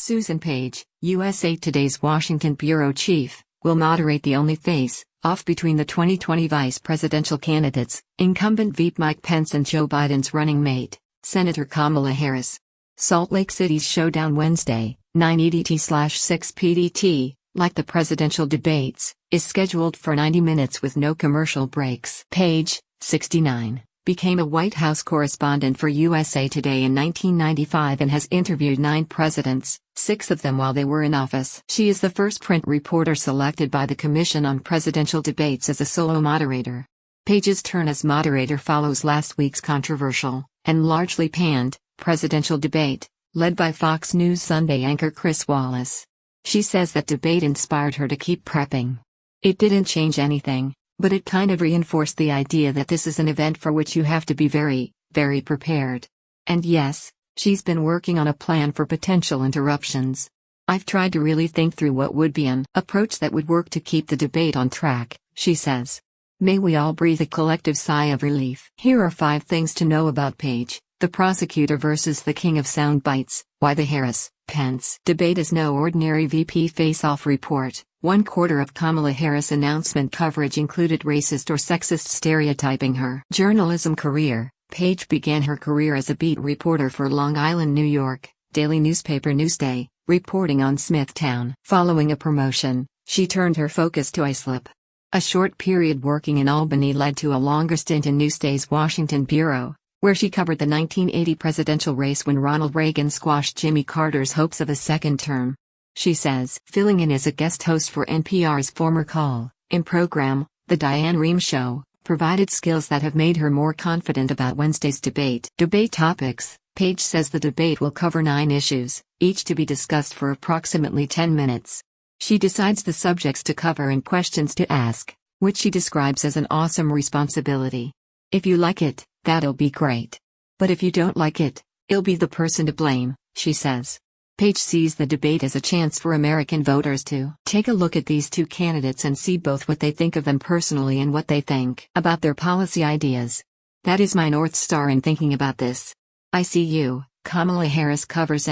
Susan Page, USA Today's Washington bureau chief, will moderate the only face-off between the 2020 vice presidential candidates, incumbent VP Mike Pence and Joe Biden's running mate, Senator Kamala Harris. Salt Lake City's showdown Wednesday, 9 EDT/6 PDT, like the presidential debates, is scheduled for 90 minutes with no commercial breaks. Page, 69, became a White House correspondent for USA Today in 1995 and has interviewed 9 presidents, 6 of them while they were in office. She is the first print reporter selected by the Commission on Presidential Debates as a solo moderator. Page's turn as moderator follows last week's controversial, and largely panned, presidential debate, led by Fox News Sunday anchor Chris Wallace. She says that debate inspired her to keep prepping. It didn't change anything, but it kind of reinforced the idea that this is an event for which you have to be very, very prepared. And yes, she's been working on a plan for potential interruptions. I've tried to really think through what would be an approach that would work to keep the debate on track, she says. May we all breathe a collective sigh of relief. Here are 5 things to know about Page, the prosecutor versus the king of sound bites, why the Harris-Pence debate is no ordinary VP face-off report. 1/4 of Kamala Harris' announcement coverage included racist or sexist stereotyping her journalism career. Page began her career as a beat reporter for Long Island, New York, daily newspaper Newsday, reporting on Smithtown. Following a promotion, she turned her focus to Islip. A short period working in Albany led to a longer stint in Newsday's Washington bureau, where she covered the 1980 presidential race when Ronald Reagan squashed Jimmy Carter's hopes of a second term. She says, filling in as a guest host for NPR's former call-in program, The Diane Rehm Show, provided skills that have made her more confident about Wednesday's debate. Debate topics. Page says the debate will cover 9 issues, each to be discussed for approximately 10 minutes. She decides the subjects to cover and questions to ask, which she describes as an awesome responsibility. If you like it, that'll be great. But if you don't like it, you'll be the person to blame, she says. Page sees the debate as a chance for American voters to take a look at these 2 candidates and see both what they think of them personally and what they think about their policy ideas. That is my North Star in thinking about this. I see you. Kamala Harris covers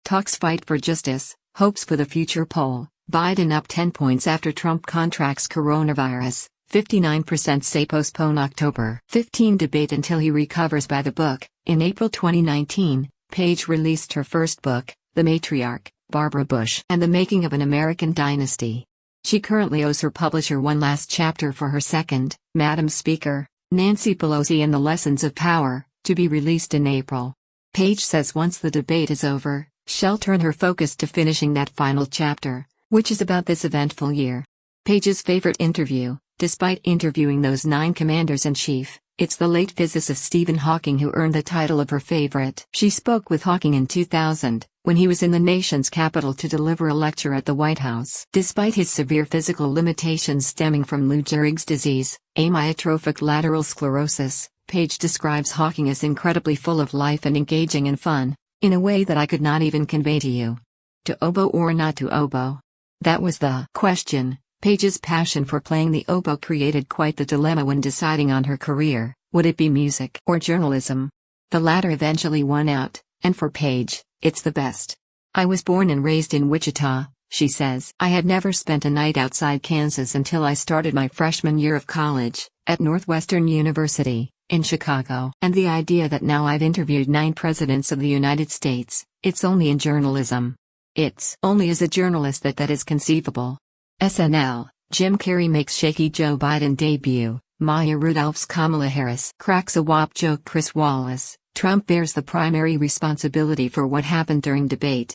talks fight for justice, hopes for the future poll, Biden up 10 points after Trump contracts coronavirus, 59% say postpone October 15 debate until he recovers by the book. In April 2019, Page released her first book, The Matriarch, Barbara Bush and the Making of an American Dynasty. She currently owes her publisher one last chapter for her second, Madam Speaker, Nancy Pelosi and the Lessons of Power, to be released in April. Page says once the debate is over, she'll turn her focus to finishing that final chapter, which is about this eventful year. Page's favorite interview, despite interviewing those 9 commanders-in-chief, it's the late physicist Stephen Hawking who earned the title of her favorite. She spoke with Hawking in 2000, when he was in the nation's capital to deliver a lecture at the White House. Despite his severe physical limitations stemming from Lou Gehrig's disease, amyotrophic lateral sclerosis, Page describes Hawking as incredibly full of life and engaging and fun, in a way that I could not even convey to you. To oboe or not to oboe? That was the question. Page's passion for playing the oboe created quite the dilemma when deciding on her career. Would it be music or journalism? The latter eventually won out, and for Page, it's the best. I was born and raised in Wichita, she says. I had never spent a night outside Kansas until I started my freshman year of college, at Northwestern University, in Chicago. And the idea that now I've interviewed 9 presidents of the United States, it's only in journalism. It's only as a journalist that is conceivable. SNL, Jim Carrey makes shaky Joe Biden debut, Maya Rudolph's Kamala Harris cracks a WAP joke. Chris Wallace, Trump bears the primary responsibility for what happened during debate.